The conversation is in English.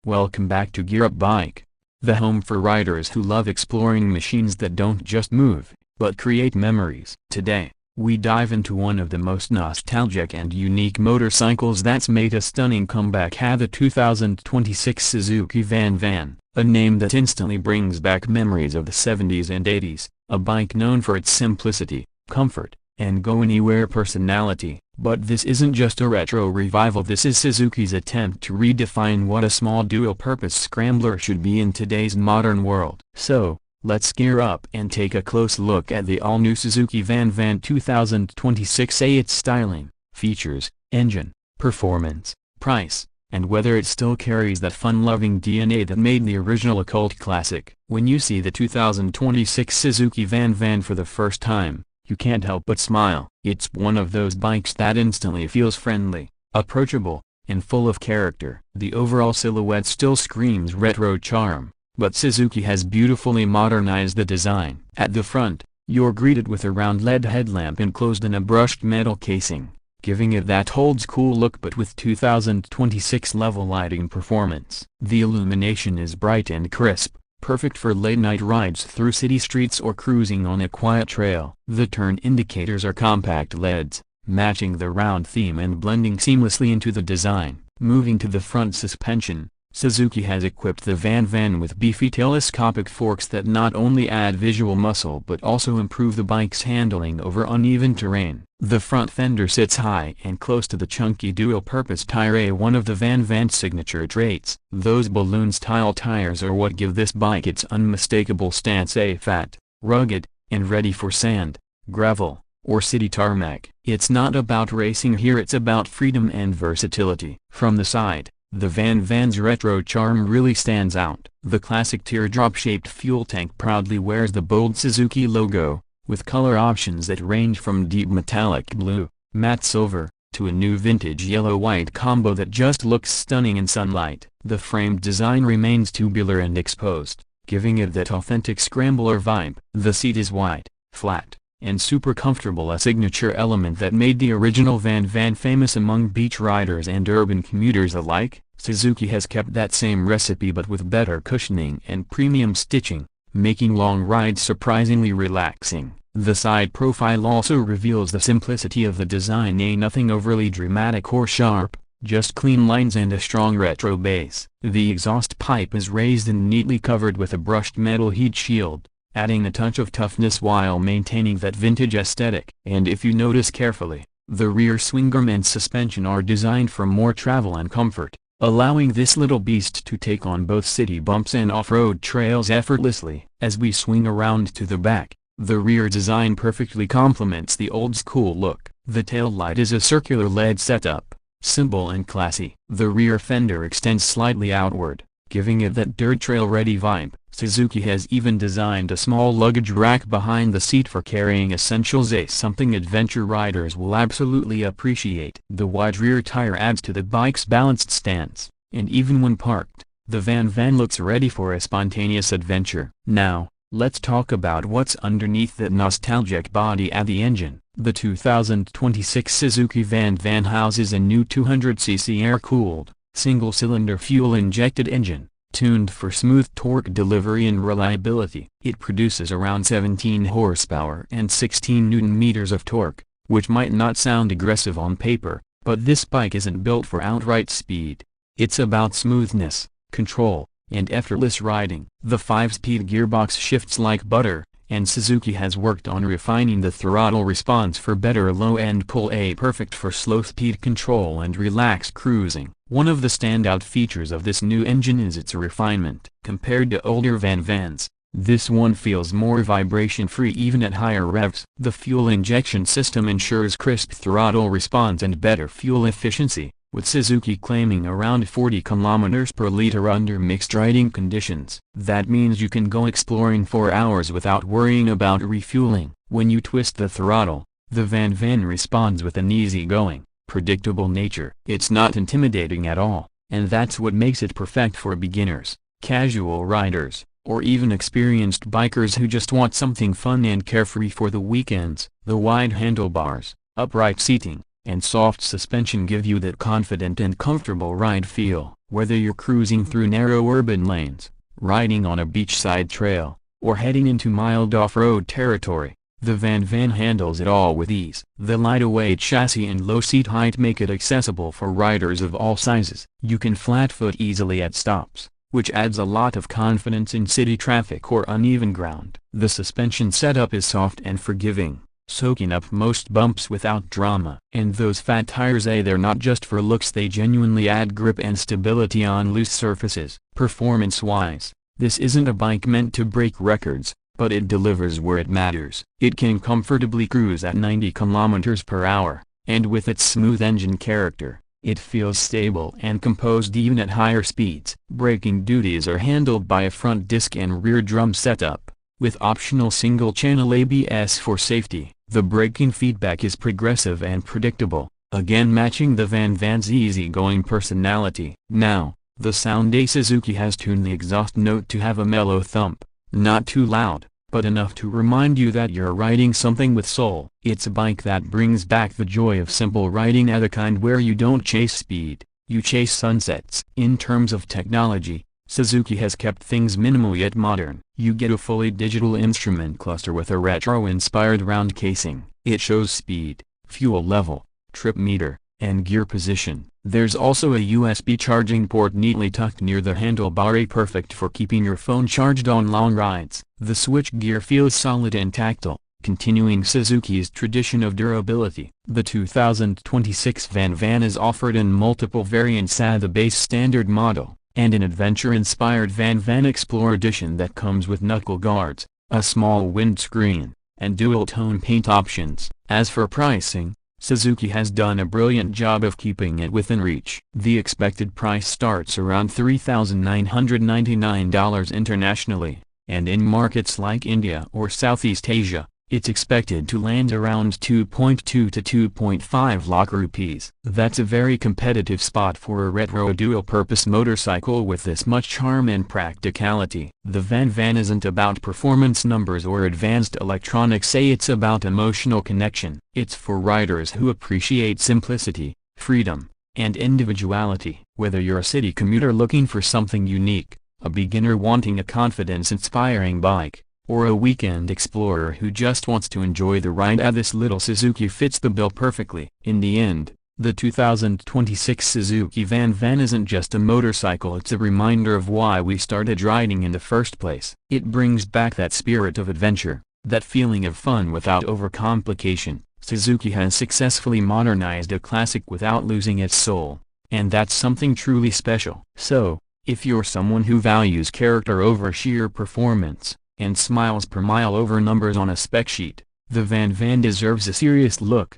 Welcome back to Gear Up Bike, the home for riders who love exploring machines that don't just move, but create memories. Today, we dive into one of the most nostalgic and unique motorcycles that's made a stunning comeback. The 2026 Suzuki VanVan, a name that instantly brings back memories of the 70s and 80s, a bike known for its simplicity, comfort, and go-anywhere personality. But this isn't just a retro revival, this is Suzuki's attempt to redefine what a small dual-purpose scrambler should be in today's modern world. So, let's gear up and take a close look at the all-new Suzuki VanVan 2026. Its styling, features, engine, performance, price, and whether it still carries that fun-loving DNA that made the original a cult classic. When you see the 2026 Suzuki VanVan for the first time, you can't help but smile. It's one of those bikes that instantly feels friendly, approachable, and full of character. The overall silhouette still screams retro charm, but Suzuki has beautifully modernized the design. At the front, you're greeted with a round LED headlamp enclosed in a brushed metal casing, giving it that old school look but with 2026 level lighting performance. The illumination is bright and crisp, perfect for late-night rides through city streets or cruising on a quiet trail. The turn indicators are compact LEDs, matching the round theme and blending seamlessly into the design. Moving to the front suspension, Suzuki has equipped the VanVan with beefy telescopic forks that not only add visual muscle but also improve the bike's handling over uneven terrain. The front fender sits high and close to the chunky dual-purpose tire, one of the VanVan's signature traits. Those balloon-style tires are what give this bike its unmistakable stance: fat, rugged, and ready for sand, gravel, or city tarmac. It's not about racing here, it's about freedom and versatility. From the side, the VanVan's retro charm really stands out. The classic teardrop-shaped fuel tank proudly wears the bold Suzuki logo, with color options that range from deep metallic blue, matte silver, to a new vintage yellow-white combo that just looks stunning in sunlight. The frame design remains tubular and exposed, giving it that authentic scrambler vibe. The seat is wide, flat, and super comfortable, a signature element that made the original VanVan famous among beach riders and urban commuters alike. Suzuki has kept that same recipe but with better cushioning and premium stitching, making long rides surprisingly relaxing. The side profile also reveals the simplicity of the design, nothing overly dramatic or sharp, just clean lines and a strong retro base. The exhaust pipe is raised and neatly covered with a brushed metal heat shield, adding a touch of toughness while maintaining that vintage aesthetic. And if you notice carefully, the rear swing arm and suspension are designed for more travel and comfort, allowing this little beast to take on both city bumps and off-road trails effortlessly. As we swing around to the back, the rear design perfectly complements the old-school look. The taillight is a circular LED setup, simple and classy. The rear fender extends slightly outward, giving it that dirt trail-ready vibe. Suzuki has even designed a small luggage rack behind the seat for carrying essentials, something adventure riders will absolutely appreciate. The wide rear tire adds to the bike's balanced stance, and even when parked, the VanVan looks ready for a spontaneous adventure. Now, let's talk about what's underneath that nostalgic body. At the engine, the 2026 Suzuki VanVan houses a new 200cc air-cooled, single-cylinder fuel-injected engine, tuned for smooth torque delivery and reliability. It produces around 17 horsepower and 16 Nm of torque, which might not sound aggressive on paper, but this bike isn't built for outright speed. It's about smoothness, control, and effortless riding. The 5-speed gearbox shifts like butter, and Suzuki has worked on refining the throttle response for better low-end pull, perfect for slow-speed control and relaxed cruising. One of the standout features of this new engine is its refinement. Compared to older VanVans, this one feels more vibration-free even at higher revs. The fuel injection system ensures crisp throttle response and better fuel efficiency, with Suzuki claiming around 40 km per liter under mixed riding conditions. That means you can go exploring for hours without worrying about refueling. When you twist the throttle, the VanVan responds with an easygoing, predictable nature. It's not intimidating at all, and that's what makes it perfect for beginners, casual riders, or even experienced bikers who just want something fun and carefree for the weekends. The wide handlebars, upright seating, and soft suspension give you that confident and comfortable ride feel. Whether you're cruising through narrow urban lanes, riding on a beachside trail, or heading into mild off-road territory, the VanVan handles it all with ease. The lightweight chassis and low seat height make it accessible for riders of all sizes. You can flat-foot easily at stops, which adds a lot of confidence in city traffic or uneven ground. The suspension setup is soft and forgiving, soaking up most bumps without drama. And those fat tires, they're not just for looks, they genuinely add grip and stability on loose surfaces. Performance-wise, this isn't a bike meant to break records, but it delivers where it matters. It can comfortably cruise at 90 km/h, and with its smooth engine character, it feels stable and composed even at higher speeds. Braking duties are handled by a front disc and rear drum setup, with optional single-channel ABS for safety. The braking feedback is progressive and predictable, again matching the VanVan's easygoing personality. Now, the sound: Suzuki has tuned the exhaust note to have a mellow thump, not too loud, but enough to remind you that you're riding something with soul. It's a bike that brings back the joy of simple riding, the kind where you don't chase speed, you chase sunsets. In terms of technology, Suzuki has kept things minimal yet modern. You get a fully digital instrument cluster with a retro-inspired round casing. It shows speed, fuel level, trip meter, and gear position. There's also a USB charging port neatly tucked near the handlebar, perfect for keeping your phone charged on long rides. The switchgear feels solid and tactile, continuing Suzuki's tradition of durability. The 2026 VanVan is offered in multiple variants: the base standard model, and an adventure-inspired VanVan Explorer Edition that comes with knuckle guards, a small windscreen, and dual-tone paint options. As for pricing, Suzuki has done a brilliant job of keeping it within reach. The expected price starts around $3,999 internationally, and in markets like India or Southeast Asia, it's expected to land around 2.2 to 2.5 lakh rupees. That's a very competitive spot for a retro dual-purpose motorcycle with this much charm and practicality. The VanVan isn't about performance numbers or advanced electronics, it's about emotional connection. It's for riders who appreciate simplicity, freedom, and individuality. Whether you're a city commuter looking for something unique, a beginner wanting a confidence-inspiring bike, or a weekend explorer who just wants to enjoy the ride, this little Suzuki fits the bill perfectly. In the end, the 2026 Suzuki VanVan isn't just a motorcycle, it's a reminder of why we started riding in the first place. It brings back that spirit of adventure, that feeling of fun without overcomplication. Suzuki has successfully modernized a classic without losing its soul, and that's something truly special. So, if you're someone who values character over sheer performance, and smiles per mile over numbers on a spec sheet, the VanVan deserves a serious look.